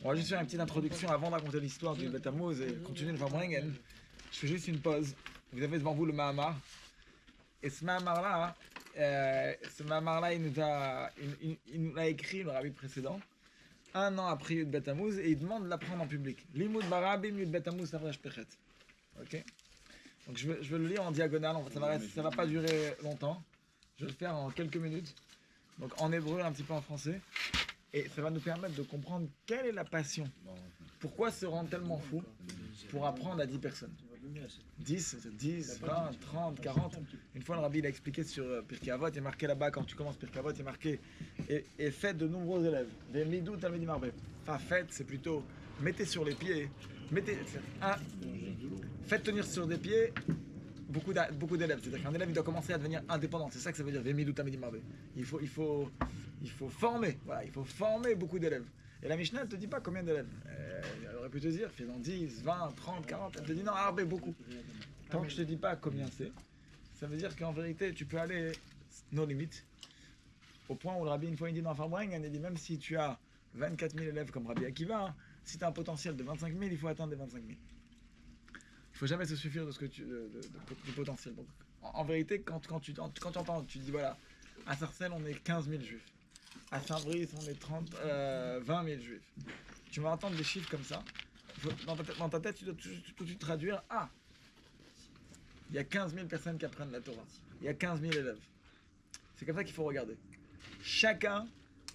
On va juste faire une petite introduction avant de raconter l'histoire du Bet Tammuz et continuer le Farbrengen. Je fais juste une pause. Vous avez devant vous le Mahamar. Et ce Mahamar-là, il nous l'a écrit, le rabbi précédent, un an après Yud Bet Tammuz, et il demande de l'apprendre en public. Limud Barabim Yud Bet Tammuz Tavresh Pechet. Ok. Donc je vais le lire en diagonale, en fait, ça va pas durer longtemps. Je vais le faire en quelques minutes. Donc en hébreu, un petit peu en français. Et ça va nous permettre de comprendre quelle est la passion. Pourquoi se rendre tellement fou pour apprendre à 10 personnes 10, 20, 30, 40. Une fois, le rabbi l'a expliqué sur Pirkei Avot, il est marqué là-bas, quand tu commences Pirkei Avot, il est marqué et faites de nombreux élèves. Enfin, faites, c'est plutôt mettez sur les pieds, faites tenir sur des pieds beaucoup d'élèves. C'est-à-dire qu'un élève il doit commencer à devenir indépendant. C'est ça que ça veut dire. Il faut former. Voilà, il faut former beaucoup d'élèves. Et la Mishnah, elle ne te dit pas combien d'élèves. Elle aurait pu te dire, fais dans 10, 20, 30, 40. Elle te dit non, arbé, beaucoup. Tant que je ne te dis pas combien c'est, ça veut dire qu'en vérité, tu peux aller nos limites. Au point où le rabbi, une fois, il dit dans Farbrengen, il dit même si tu as 24 000 élèves comme Rabbi Akiva, si tu as un potentiel de 25 000, il faut atteindre les 25 000. Il ne faut jamais se suffire de du potentiel. Donc, en vérité, quand tu entends, tu te dis voilà, à Sarcelles, on est 15 000 juifs. À Saint-Brice, on est 20 000 juifs. Tu vas entendre des chiffres comme ça. Dans ta tête, tu dois tout de suite traduire. Ah, il y a 15 000 personnes qui apprennent la Torah. Il y a 15 000 élèves. C'est comme ça qu'il faut regarder. Chacun,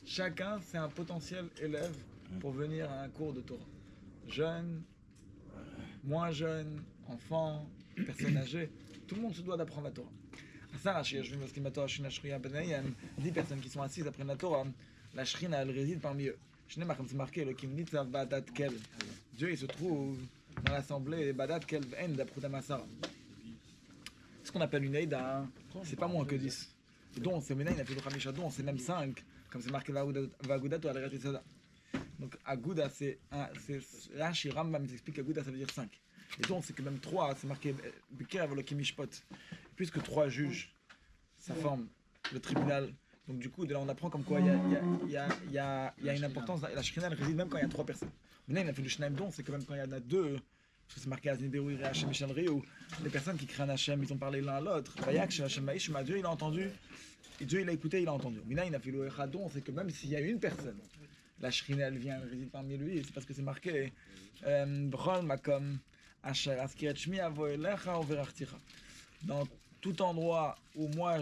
c'est un potentiel élève pour venir à un cours de Torah. Jeune, moins jeune, enfant, personne âgée. Tout le monde se doit d'apprendre la Torah. 10 personnes qui sont assises apprennent la Torah. La Shrina, elle réside parmi eux. Comme c'est marqué, Dieu il se trouve dans l'assemblée Badat Kel V'en d'Apruta Masara. Ce qu'on appelle une Eida, c'est pas moins que 10. Et donc, c'est Menaï, il a fait le Khamisha don, c'est même 5, comme c'est marqué Vagudat ou Aleret Sada. Donc, Aguda, c'est là, Rambam explique Aguda, ça veut dire 5. Et donc, c'est que même 3, c'est marqué Beker Avolokim Mishpot. Puisque 3 juges, ça forme le tribunal. Donc du coup, de là on apprend comme quoi il y a une importance. La Shrina elle réside même quand il y a 3 personnes. Mais là, il a fait le Shnaim Don, c'est que même quand il y en a 2, parce que c'est marqué Aznidéou, Iré Hachem et Shenri, où les personnes qui créent un Hachem, ils ont parlé l'un à l'autre. Bayak, chez Hachem Maïsh, Dieu il a entendu, et Dieu il a écouté, il a entendu. Mais là, il a fait le Echadon, c'est que même s'il y a une personne, la Shrina elle vient, elle réside parmi lui, et c'est parce que c'est marqué Brol Makom, Asher Askiret Shmi Avo Elecha Overachticha. Dans tout endroit où moi,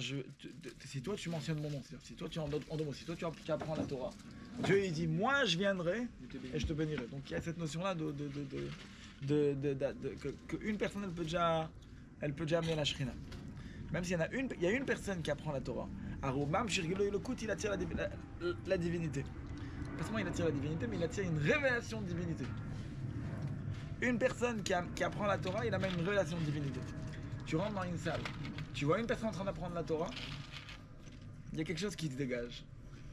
si toi tu mentionnes mon nom, si toi tu en deux mots, si toi tu apprends la Torah, Dieu il dit moi je viendrai et je te bénirai. Donc il y a cette notion là qu'une personne elle peut déjà amener la Shrina. Même s'il y en a il y a une personne qui apprend la Torah. Arumam Shirgilo il attire la divinité. Pas seulement il attire la divinité, mais il attire une révélation de divinité. Une personne qui apprend la Torah, il amène une révélation de divinité. Tu rentres dans une salle, tu vois une personne en train d'apprendre la Torah, il y a quelque chose qui se dégage.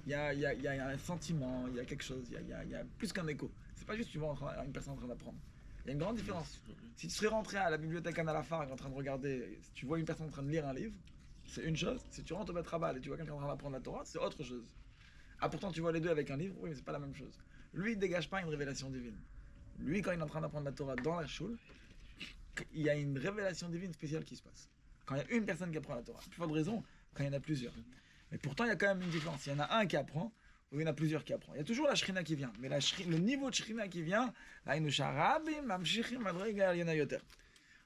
Il y a un sentiment, il y a quelque chose, il y a plus qu'un écho. C'est pas juste tu vois une personne en train d'apprendre. Il y a une grande différence. Si tu serais rentré à la bibliothèque Anna Lafargue en train de regarder, si tu vois une personne en train de lire un livre, c'est une chose. Si tu rentres au Bet Rabal et tu vois quelqu'un en train d'apprendre la Torah, c'est autre chose. Ah pourtant tu vois les deux avec un livre, oui mais c'est pas la même chose. Lui il dégage pas une révélation divine. Lui quand il est en train d'apprendre la Torah dans la choule, il y a une révélation divine spéciale qui se passe. Quand il y a une personne qui apprend la Torah, plus forte raison quand il y en a plusieurs. Mais pourtant, il y a quand même une différence. Il y en a un qui apprend, ou il y en a plusieurs qui apprennent. Il y a toujours la Shrina qui vient. Mais le niveau de Shrina qui vient,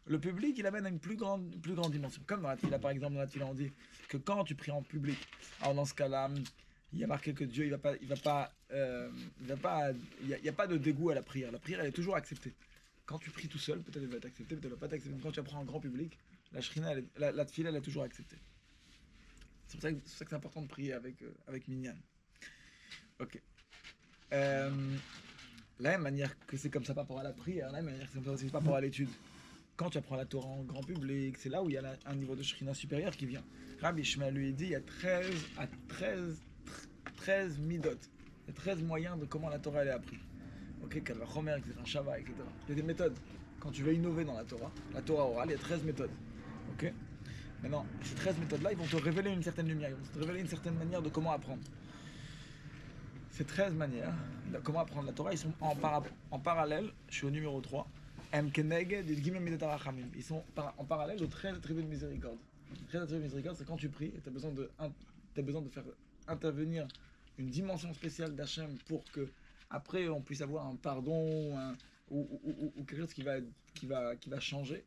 le public, il amène à une plus grande dimension. Comme dans la Tfila, par exemple, dans la Tfila, on dit que quand tu pries en public, alors dans ce cas-là, il y a marqué que Dieu, il n'y a pas de dégoût à la prière. La prière, elle est toujours acceptée. Quand tu pries tout seul, peut-être elle va être acceptée, peut-être elle va pas être acceptée. Quand tu apprends en grand public, la Shrina, la Tfila, elle est toujours acceptée. C'est pour ça que c'est important de prier avec Minyan. Ok. La même manière que c'est comme ça par rapport à la prière, la même manière que c'est comme ça aussi par rapport à l'étude. Quand tu apprends la Torah en grand public, c'est là où il y a un niveau de Shrina supérieur qui vient. Rabbi Shmuel lui dit il y a 13 midot. Il y a 13 moyens de comment la Torah elle est apprise. Ok, Kalvachomer, etc., Shava, etc. Il y a des méthodes. Quand tu veux innover dans la Torah orale, il y a 13 méthodes. Ok. Maintenant, ces 13 méthodes-là, ils vont te révéler une certaine lumière, ils vont te révéler une certaine manière de comment apprendre. Ces 13 manières de comment apprendre la Torah, ils sont en parallèle, je suis au numéro 3. Ils sont en parallèle aux 13 attributs de miséricorde. Les 13 attributs de miséricorde, c'est quand tu pries et tu as besoin de faire intervenir une dimension spéciale d'Hachem pour que après on puisse avoir un pardon ou quelque chose qui va changer.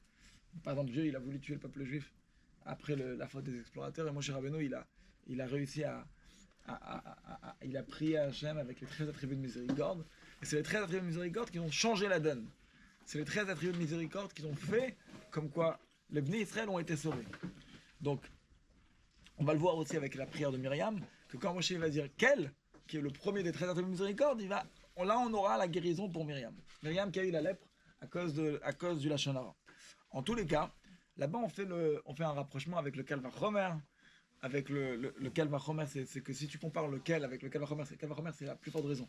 Par exemple, Dieu il a voulu tuer le peuple juif après la faute des explorateurs et Moshe Rabbeinu il a réussi il a prié à Hachem avec les 13 attributs de miséricorde. Et c'est les 13 attributs de miséricorde qui ont changé la donne. C'est les 13 attributs de miséricorde qui ont fait comme quoi les Bnei Israël ont été sauvés. Donc, on va le voir aussi avec la prière de Myriam, que quand Moshe va dire quel, qui est le premier des 13 attributs de miséricorde, là on aura la guérison pour Myriam. Myriam qui a eu la lèpre à cause du Lachon Hara. En tous les cas, là-bas on fait un rapprochement avec le Kalvachomer. Avec le Kalvachomer, c'est que si tu compares le Kel avec le Kalvachomer, c'est la plus forte raison.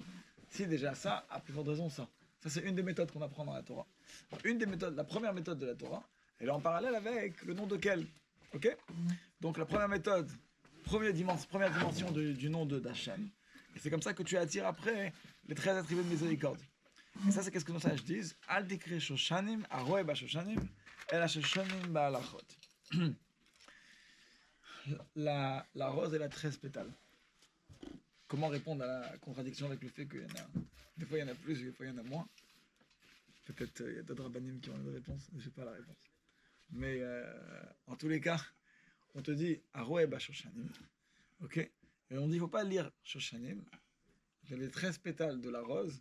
Si déjà ça, à plus forte raison ça. Ça c'est une des méthodes qu'on apprend dans la Torah. La première méthode de la Torah, elle est en parallèle avec le nom de Kel. Ok? Donc la première méthode, première dimension du nom d'Hachem. Et c'est comme ça que tu attires après les 13 attributs de miséricorde. Et ça c'est qu'est-ce que nos sages disent. Al tikre shoshanim, aroe ba shoshanim, el shoshanim ba alachot. La rose elle a 13 pétales. Comment répondre à la contradiction avec le fait qu'il y en a... Des fois il y en a plus, des fois il y en a moins. Peut-être il y a d'autres rabbanim qui ont une réponse, je ne sais pas la réponse. Mais en tous les cas, on te dit Aroe ba Shoshanim. Ok? Et on dit il ne faut pas lire Shoshanim. Il y a les 13 pétales de la rose,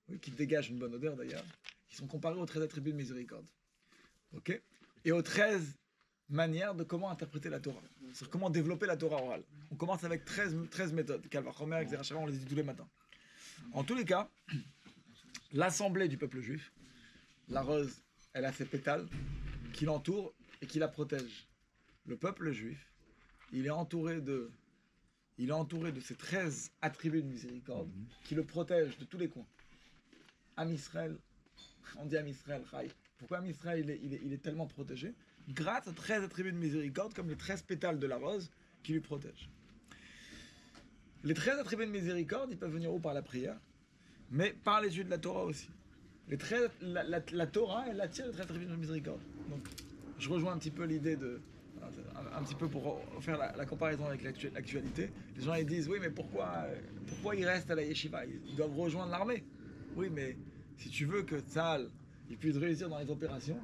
oui, qui dégagent une bonne odeur d'ailleurs, qui sont comparés aux 13 attributs de miséricorde. Ok? Et aux 13 manières de comment interpréter la Torah. C'est comment développer la Torah orale. On commence avec 13 méthodes. Kalvachomer, Xerashava, on les dit tous les matins. En tous les cas, l'assemblée du peuple juif, la rose, elle a ses pétales qui l'entourent et qui la protègent. Le peuple juif, il est entouré de ces 13 attributs de miséricorde qui le protègent de tous les coins. Am Israël, on dit Am Israël, Chai. Pourquoi Am Israël il est tellement protégé? Grâce aux 13 attributs de miséricorde, comme les 13 pétales de la rose qui lui protègent. Les 13 attributs de miséricorde, ils peuvent venir où? Par la prière, mais par l'étude de la Torah aussi. La Torah, elle attire les 13 attributs de miséricorde. Donc, je rejoins un petit peu l'idée un petit peu pour faire la comparaison avec l'actualité. Les gens ils disent, oui, mais pourquoi ils restent à la yeshiva? Ils doivent rejoindre l'armée. Oui, mais si tu veux que Tzahal il puisse réussir dans les opérations,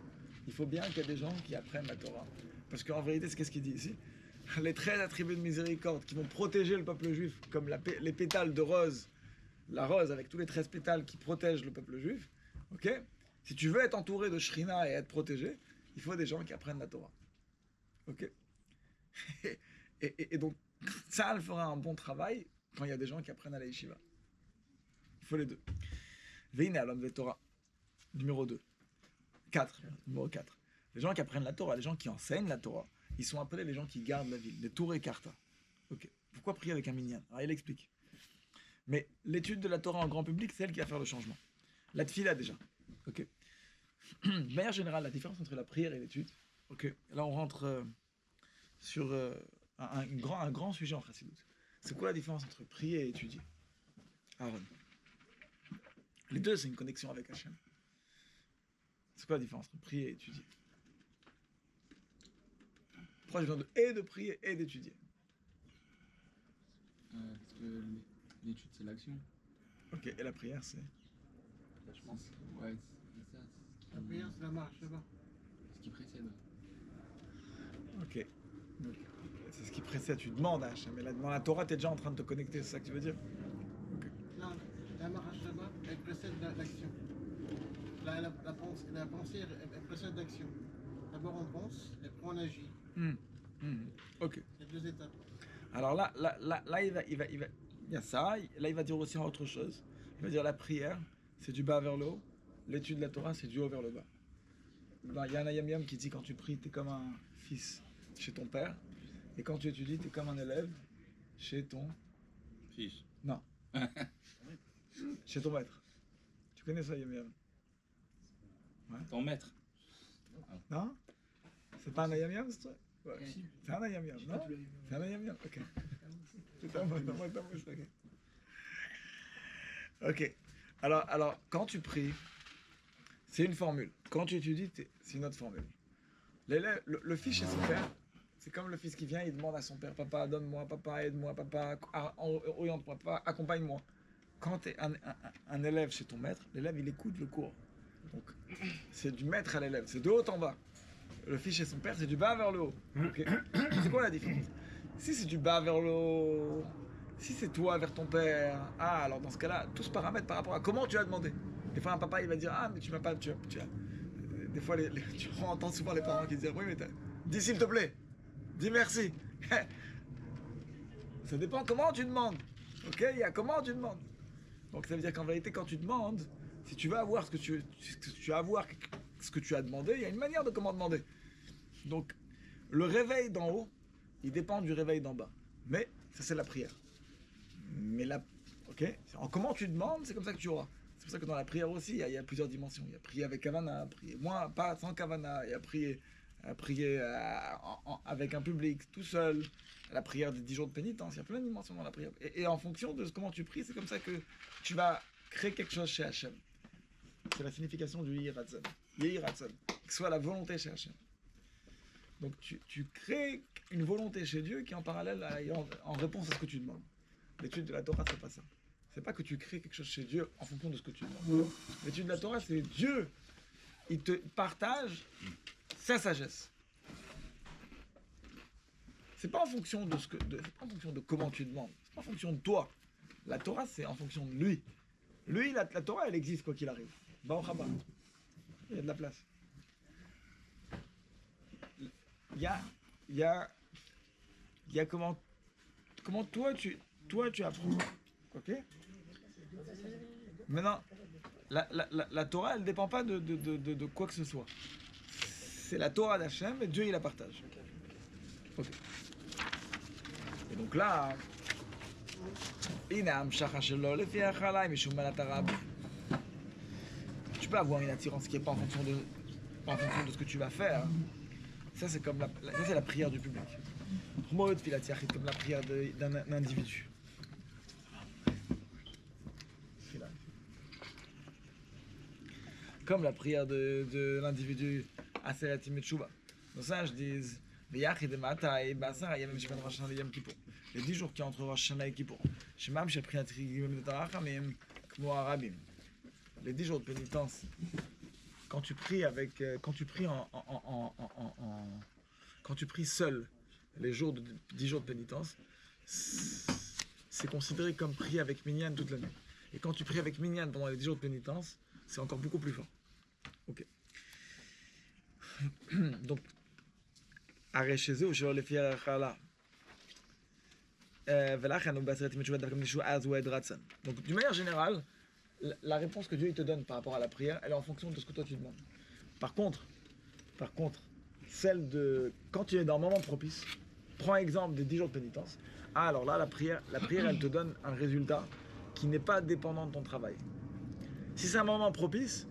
il faut bien qu'il y ait des gens qui apprennent la Torah. Parce qu'en vérité, c'est qu'est-ce qu'il dit ici? Les 13 attributs de miséricorde qui vont protéger le peuple juif, comme les pétales de rose, la rose avec tous les 13 pétales qui protègent le peuple juif, ok? Si tu veux être entouré de Shrina et être protégé, il faut des gens qui apprennent la Torah. Ok? Et donc, ça fera un bon travail quand il y a des gens qui apprennent à la yeshiva. Il faut les deux. Veine alom ve Torah. Numéro 2. 4. Numéro 4. Les gens qui apprennent la Torah, les gens qui enseignent la Torah, ils sont appelés les gens qui gardent la ville, les Touré Karta. Ok. Pourquoi prier avec un minyan? Alors il explique. Mais l'étude de la Torah en grand public, c'est elle qui va faire le changement. La tfila déjà. Ok. De manière générale, la différence entre la prière et l'étude. Ok. Là on rentre sur un grand sujet en Chassidut. C'est quoi la différence entre prier et étudier? Aaron. Les deux, c'est une connexion avec Hachem. C'est quoi la différence entre prier et étudier? Pourquoi j'ai besoin de prier et d'étudier? Parce que l'étude, c'est l'action. Ok, et la prière, c'est? Je pense. Ouais, c'est ça. La prière, c'est la marche là-bas. Ce qui précède. Ok. Donc, c'est ce qui précède, tu demandes à Hachem. Mais là, dans la Torah, tu es déjà en train de te connecter, c'est ça que tu veux dire? Okay. Non, la marche là-bas, elle précède l'action. La pensée, elle précède l'action. D'abord on pense, et après on agit. Ok. Il y a 2 étapes. Alors là il y a ça. Là, il va dire aussi autre chose. Il va dire la prière, c'est du bas vers le haut. L'étude de la Torah, c'est du haut vers le bas. Il y a un ayam yam qui dit quand tu pries, tu es comme un fils chez ton père. Et quand tu étudies, tu es comme un élève chez ton... Fils. Non. Chez ton maître. Tu connais ça, ayam yam? Ouais. Ton maître. Non? C'est pas un ayam yam, ce truc? Ouais. Si. C'est un ayam yam, non? C'est un ayam yam, ok. C'est un mot, ok. Ok. Alors, quand tu pries, c'est une formule. Quand tu étudies, c'est une autre formule. Le fils chez son père, c'est comme le fils qui vient, il demande à son père, papa, donne-moi, papa, aide-moi, papa, oriente-moi, papa, accompagne-moi. Quand tu es un élève chez ton maître, l'élève, il écoute le cours. Donc, c'est du maître à l'élève, c'est de haut en bas. Le fils chez son père, c'est du bas vers le haut. Okay. C'est quoi la différence? Si c'est du bas vers le haut, si c'est toi vers ton père, alors dans ce cas-là, tout se paramètre par rapport à comment tu as demandé. Des fois, un papa, il va dire, mais tu m'as pas, tu as. Des fois, tu entends souvent les parents qui disent, oui, mais dis s'il te plaît, dis merci. Ça dépend comment tu demandes. Ok, il y a comment tu demandes. Donc ça veut dire qu'en vérité, quand tu demandes, si tu veux avoir ce que tu as demandé, il y a une manière de comment demander. Donc, le réveil d'en haut, il dépend du réveil d'en bas. Mais ça, c'est la prière. Mais là, ok, en comment tu demandes, c'est comme ça que tu auras. C'est pour ça que dans la prière aussi, il y a plusieurs dimensions. Il y a prier avec kavana, prier moins, pas sans kavana. Il y a prier avec un public, tout seul. La prière des 10 jours de pénitence, il y a plein de dimensions dans la prière. Et en fonction de comment tu pries, c'est comme ça que tu vas créer quelque chose chez Hachem. C'est la signification du Yehi Ratzon. Yehi Ratzon, que ce soit la volonté chez Hachem. Donc tu crées une volonté chez Dieu qui est en parallèle, en réponse à ce que tu demandes. L'étude de la Torah, c'est pas ça. C'est pas que tu crées quelque chose chez Dieu en fonction de ce que tu demandes. L'étude de la Torah, c'est Dieu. Il te partage sa sagesse. C'est pas en fonction de pas en fonction de comment tu demandes. C'est pas en fonction de toi. La Torah, c'est en fonction de lui. Lui, la Torah, elle existe quoi qu'il arrive. Baruch haba. Il y a de la place. Il y a comment toi tu apprends. Ok. Maintenant, la Torah, elle dépend pas de quoi que ce soit. C'est la Torah d'Hachem et Dieu il la partage. Ok. Et donc là, tu peux avoir une attirance qui n'est pas en fonction de ce que tu vas faire. Ça c'est comme ça c'est la prière du public. Comme la prière d'un individu. Comme la prière de l'individu à Seratim et Tchouba. Nos sages disent les 10 jours qui entre Rosh Hashanah et Kippour. Les 10 jours de pénitence, quand tu pries quand tu pries seul les 10 jours de pénitence, c'est considéré comme prier avec Minyan toute l'année. Et quand tu pries avec Minyan pendant les 10 jours de pénitence, c'est encore beaucoup plus fort. Ok. Donc, arrêt chez eux, je vais les faire là. Donc, d'une manière générale, la réponse que Dieu il te donne par rapport à la prière, elle est en fonction de ce que toi tu demandes. Par contre, celle de quand tu es dans un moment propice, prends exemple des 10 jours de pénitence. Alors là, la prière, elle te donne un résultat qui n'est pas dépendant de ton travail. Si c'est un moment propice,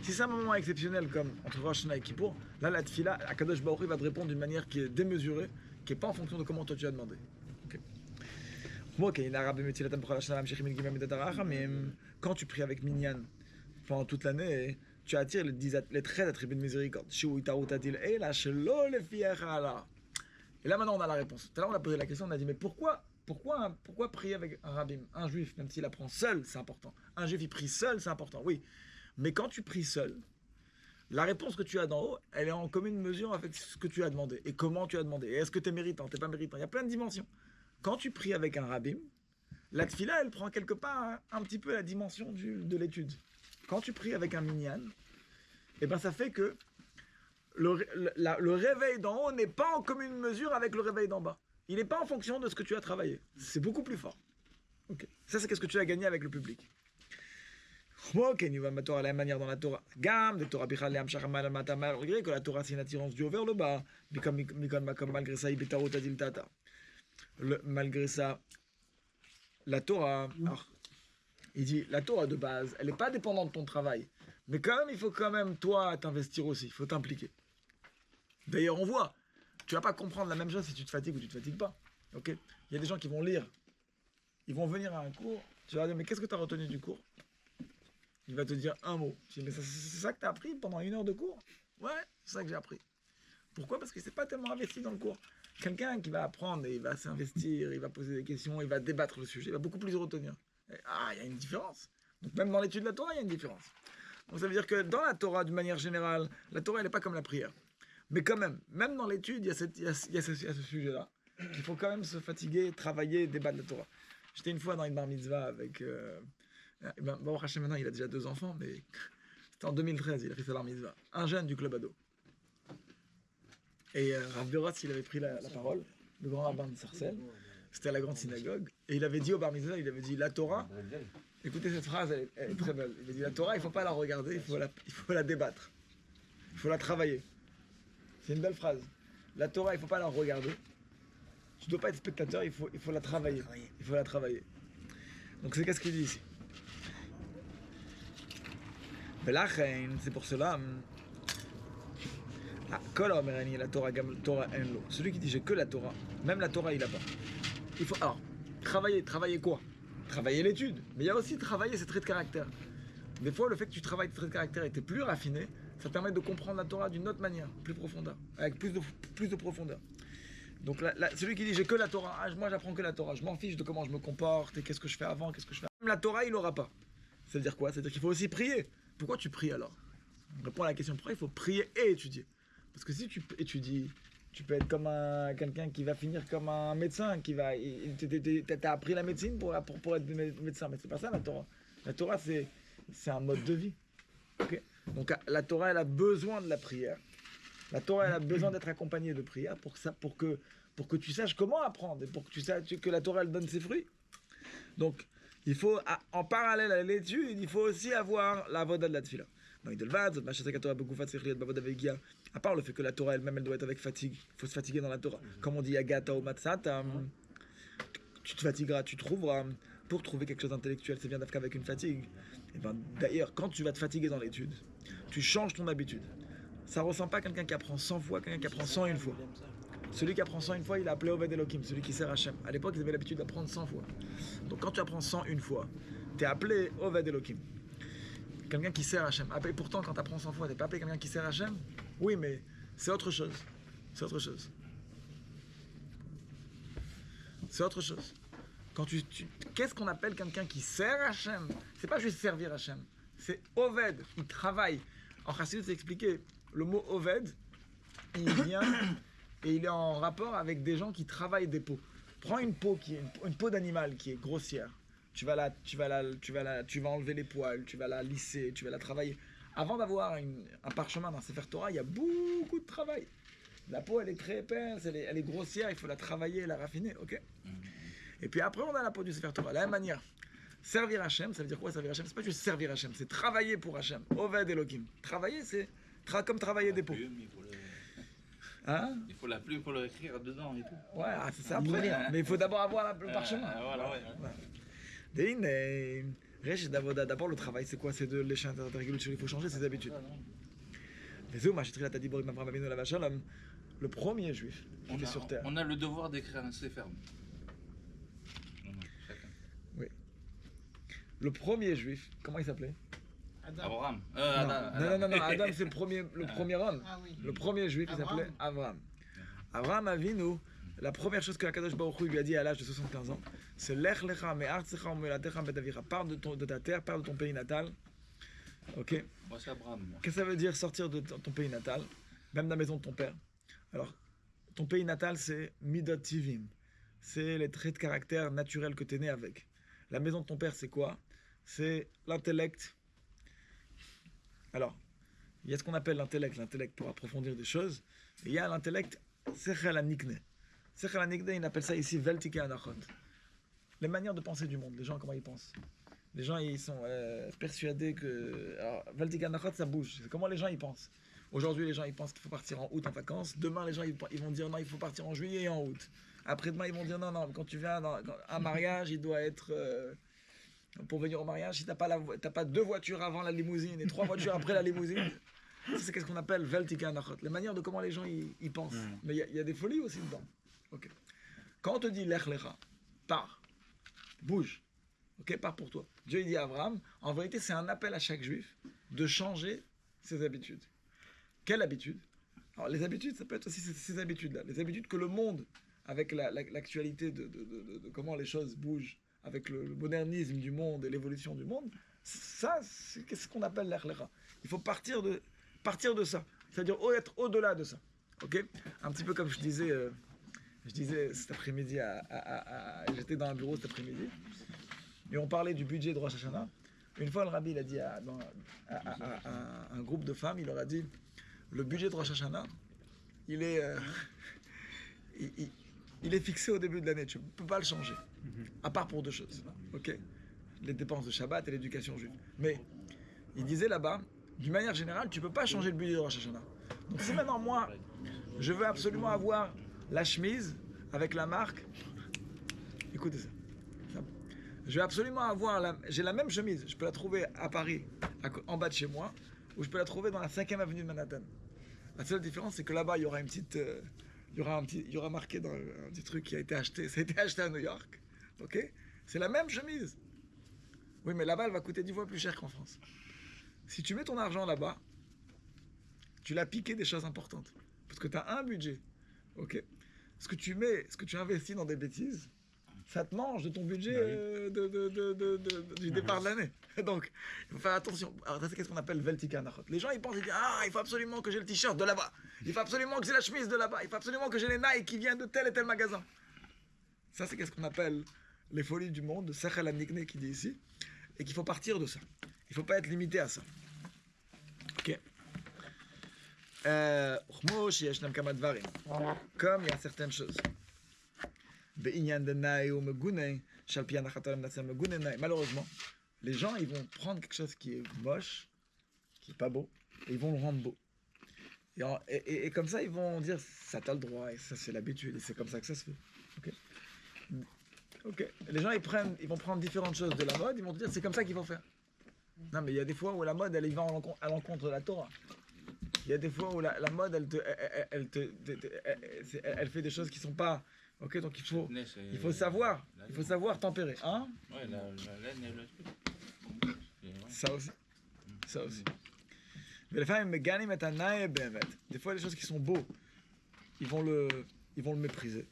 si c'est un moment exceptionnel comme entre Rosh Hashanah et Kippour, là la tfila, Akadosh Baruch Hu va te répondre d'une manière qui est démesurée, qui n'est pas en fonction de comment toi tu as demandé. Quand tu pries avec Minyan pendant toute l'année, tu attires les 13 attributs de miséricorde. Et là maintenant on a la réponse. Tout à l'heure on a posé la question, on a dit mais pourquoi prier avec un rabbin, un juif, même s'il apprend seul, c'est important. Un juif il prie seul, c'est important, oui. Mais quand tu pries seul, la réponse que tu as d'en haut, elle est en commune mesure avec ce que tu as demandé. Et comment tu as demandé. Et est-ce que tu es méritant, tu n'es pas méritant. Il y a plein de dimensions. Quand tu pries avec un rabbin, la tfila, elle prend quelque part un petit peu la dimension de l'étude. Quand tu pries avec un minyan, eh ben ça fait que le réveil d'en haut n'est pas en commune mesure avec le réveil d'en bas. Il n'est pas en fonction de ce que tu as travaillé. C'est beaucoup plus fort. Okay. Ça, c'est qu'est-ce que tu as gagné avec le public. Ok, il va mettre à la manière dans la Torah. Gam, de Torah Bichal, malgré que la Torah c'est une attirance du haut vers le bas. Malgré ça, malgré ça, la Torah, alors, il dit, la Torah de base, elle n'est pas dépendante de ton travail. Mais quand même, il faut quand même, toi, t'investir aussi. Il faut t'impliquer. D'ailleurs, on voit, tu vas pas comprendre la même chose si tu te fatigues ou tu te fatigues pas. Ok ? Il y a des gens qui vont lire. Ils vont venir à un cours, Tu vas dire, mais qu'est-ce que tu as retenu du cours? Il va te dire un mot. Tu dis, mais c'est ça que tu as appris pendant 1 heure de cours? Ouais, c'est ça que j'ai appris. Pourquoi? Parce qu'il ne s'est pas tellement investi dans le cours. Quelqu'un qui va apprendre et il va s'investir, il va poser des questions, il va débattre le sujet, il va beaucoup plus retenir. Ah, il y a une différence. Donc même dans l'étude de la Torah, il y a une différence. Donc ça veut dire que dans la Torah, d'une manière générale, la Torah, elle n'est pas comme la prière. Mais quand même dans l'étude, il y a ce sujet-là. Il faut quand même se fatiguer, travailler, débattre la Torah. J'étais une fois dans une bar mitzvah avec... Baruch Hashem, maintenant, il a déjà 2 enfants, mais c'était en 2013, il a fait sa bar mitzvah. Un jeune du club ado. Et Rav Beros, il avait pris la parole, le grand rabbin de Sarcelles. C'était à la grande synagogue. Et il avait dit au bar mitzvah, il avait dit, la Torah... Écoutez cette phrase, elle est très belle. Il a dit, la Torah, il ne faut pas la regarder, il faut la débattre. Il faut la travailler. C'est une belle phrase. La Torah, il ne faut pas la regarder. Tu ne dois pas être spectateur, il faut la travailler. Il faut la travailler. Donc c'est qu'est-ce qu'il dit ici. C'est pour cela... la Torah, celui qui dit j'ai que la Torah, même la Torah il n'a pas. Il faut alors travailler quoi? Travailler l'étude, mais il y a aussi travailler ses traits de caractère. Des fois, le fait que tu travailles tes traits de caractère et que tu es plus raffiné, ça te permet de comprendre la Torah d'une autre manière, plus profondeur, avec plus de profondeur. Donc celui qui dit j'ai que la Torah, moi j'apprends que la Torah, je m'en fiche de comment je me comporte et qu'est-ce que je fais avant, qu'est-ce que je fais. Même la Torah il n'aura pas. Ça veut dire quoi? Ça veut dire qu'il faut aussi prier. Pourquoi tu pries alors? On répond à la question pourquoi il faut prier et étudier. Parce que si tu étudies, tu peux être comme quelqu'un qui va finir comme un médecin, qui va... T'as appris la médecine pour être médecin, mais c'est pas ça la Torah. La Torah, c'est un mode de vie. Okay? Donc la Torah, elle a besoin de la prière. La Torah, elle a besoin d'être accompagnée de prière pour que tu saches comment apprendre et pour que tu saches que la Torah, elle donne ses fruits. Donc, il faut, en parallèle à l'étude, il faut aussi avoir la voda de la tefila. À part le fait que la Torah elle-même, elle doit être avec fatigue. Il faut se fatiguer dans la Torah. Comme on dit, Yagata ou Matsata, tu te fatigueras, tu trouveras. Pour trouver quelque chose d'intellectuel, c'est bien d'être avec une fatigue. Et ben, d'ailleurs, quand tu vas te fatiguer dans l'étude, tu changes ton habitude. Ça ne ressemble pas à quelqu'un qui apprend 100 fois, quelqu'un qui apprend 101 fois. Celui qui apprend 101 fois, il a appelé Oved Elohim, celui qui sert Hachem. À l'époque, ils avaient l'habitude d'apprendre 100 fois. Donc quand tu apprends 101 fois, tu es appelé Oved Elohim. Quelqu'un qui sert Hachem. Et pourtant, quand tu apprends 100 fois, tu n'es pas appelé quelqu'un qui sert Hachem? Oui, mais c'est autre chose. C'est autre chose. C'est autre chose. Quand qu'est-ce qu'on appelle quelqu'un qui sert Hachem? C'est pas juste servir Hachem. C'est Oved. Il travaille. En Chassidut, c'est expliqué. Le mot Oved, il vient et il est en rapport avec des gens qui travaillent des peaux. Prends une peau une peau d'animal qui est grossière. Tu vas enlever les poils, tu vas la lisser, tu vas la travailler. Avant d'avoir un parchemin dans Sefer Torah, il y a beaucoup de travail. La peau, elle est très épaisse, elle est grossière, il faut la travailler, la raffiner, ok? Et puis après, on a la peau du Sefer Torah. De la même manière, servir Hachem, ça veut dire quoi servir Hachem? C'est pas juste servir Hachem, c'est travailler pour Hachem. Oved Elohim. Travailler, c'est comme travailler des peaux. Hein? Il faut la plume pour le écrire dedans et tout. Ouais, c'est ça après. Mais il faut d'abord avoir le parchemin. Voilà, ouais. D'abord, le travail, c'est quoi? C'est de lécher il faut changer ses habitudes. Le premier juif qui était sur terre. On a le devoir d'écrire un sefer. Oui. Le premier juif, comment il s'appelait? Adam. Abraham. Non, Adam c'est le premier homme. Ah oui. Le premier juif, il s'appelait Abraham. Abraham Avinu, la première chose que Akadosh Baruch Hu lui a dit à l'âge de 75 ans, c'est Lech lecha me'artzecha u'melatecha betavira. Pars de ta terre, pars de ton pays natal. Ok. Moi c'est Abraham. Qu'est-ce que ça veut dire sortir de ton pays natal, même de la maison de ton père? Alors, ton pays natal, c'est Midot Tivim. C'est les traits de caractère naturels que tu es né avec. La maison de ton père, c'est quoi? C'est l'intellect. Alors, il y a ce qu'on appelle l'intellect pour approfondir des choses. Et il y a l'intellect Sechel Anikne. Sechel Anikne, il appelle ça ici Veltike Anachot. Les manières de penser du monde, les gens, comment ils pensent. Les gens, ils sont persuadés que... Alors, Veltike Anachot, ça bouge. C'est comment les gens, ils pensent. Aujourd'hui, les gens, ils pensent qu'il faut partir en août en vacances. Demain, les gens, ils vont dire non, il faut partir en juillet et en août. Après-demain, ils vont dire non, quand tu viens dans un mariage, il doit être... pour venir au mariage, si t'as pas 2 voitures avant la limousine et 3 voitures après la limousine, ça c'est ce qu'on appelle Veltika Anachot, les manières de comment les gens ils pensent. Mais il y a des folies aussi dedans. Okay. Quand on te dit Lech Lecha, pars, bouge, Ok, pars pour toi. Dieu il dit à Abraham, en vérité c'est un appel à chaque juif de changer ses habitudes. Quelle habitude? Alors les habitudes, ça peut être aussi ces habitudes-là. Les habitudes que le monde, avec l'actualité de comment les choses bougent, avec le modernisme du monde et l'évolution du monde, ça c'est ce qu'on appelle l'Echlecha. Il faut partir de ça. C'est-à-dire être au-delà de ça. Ok? Un petit peu comme je disais cet après-midi, j'étais dans un bureau cet après-midi, et on parlait du budget de Rosh Hashanah. Une fois, le rabbi il a dit à un groupe de femmes, il leur a dit, le budget de Rosh Hashanah, il est fixé au début de l'année, tu ne peux pas le changer, à part pour deux choses, ok? Les dépenses de Shabbat et l'éducation juive. Mais il disait là-bas, d'une manière générale, tu ne peux pas changer le budget de Rosh Hashanah. Donc si maintenant moi, je veux absolument avoir la chemise avec la marque, écoutez ça. Je vais absolument avoir j'ai la même chemise, je peux la trouver à Paris, en bas de chez moi, ou je peux la trouver dans la 5e avenue de Manhattan. La seule différence, c'est que là-bas, il y aura une petite, il y aura marqué dans un petit truc qui a été acheté, ça a été acheté à New York, ok? C'est la même chemise. Oui, mais là-bas, elle va coûter 10 fois plus cher qu'en France. Si tu mets ton argent là-bas, tu l'as piqué des choses importantes, parce que tu as un budget, ok? Ce que tu investis dans des bêtises, ça te mange de ton budget du départ de l'année. Donc, il faut faire attention. Alors, ça, c'est ce qu'on appelle Veltika Nachot. Les gens, ils pensent, ils disent, il faut absolument que j'ai le t-shirt de là-bas. Il faut absolument que j'ai la chemise de là-bas. Il faut absolument que j'ai les Nike qui viennent de tel et tel magasin. Ça, c'est ce qu'on appelle les folies du monde, Sechel Amnikne qui dit ici. Et qu'il faut partir de ça. Il ne faut pas être limité à ça. Ok. Comme il y a certaines choses. Malheureusement, les gens ils vont prendre quelque chose qui est moche, qui est pas beau, et ils vont le rendre beau. Et comme ça, ils vont dire ça t'as le droit, et ça c'est l'habitude, et c'est comme ça que ça se fait. Ok. Les gens ils vont prendre différentes choses de la mode, ils vont te dire c'est comme ça qu'il faut faire. Non, mais il y a des fois où la mode elle va à l'encontre de la Torah. Il y a des fois où la mode elle fait des choses qui sont pas. Ok, donc il faut savoir tempérer, hein? Ouais, la laine et le truc. Ça aussi. Mais les femmes, des fois les choses qui sont beaux, ils vont le mépriser.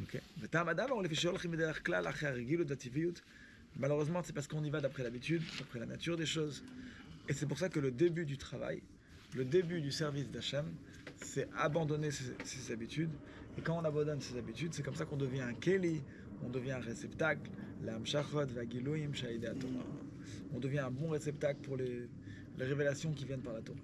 Ok. Malheureusement, c'est parce qu'on y va d'après l'habitude, d'après la nature des choses. Et c'est pour ça que le début du travail, le début du service d'Hachem, c'est abandonner ses habitudes. Et quand on abandonne ses habitudes, c'est comme ça qu'on devient un keli, on devient un réceptacle, on devient un bon réceptacle pour les révélations qui viennent par la Torah.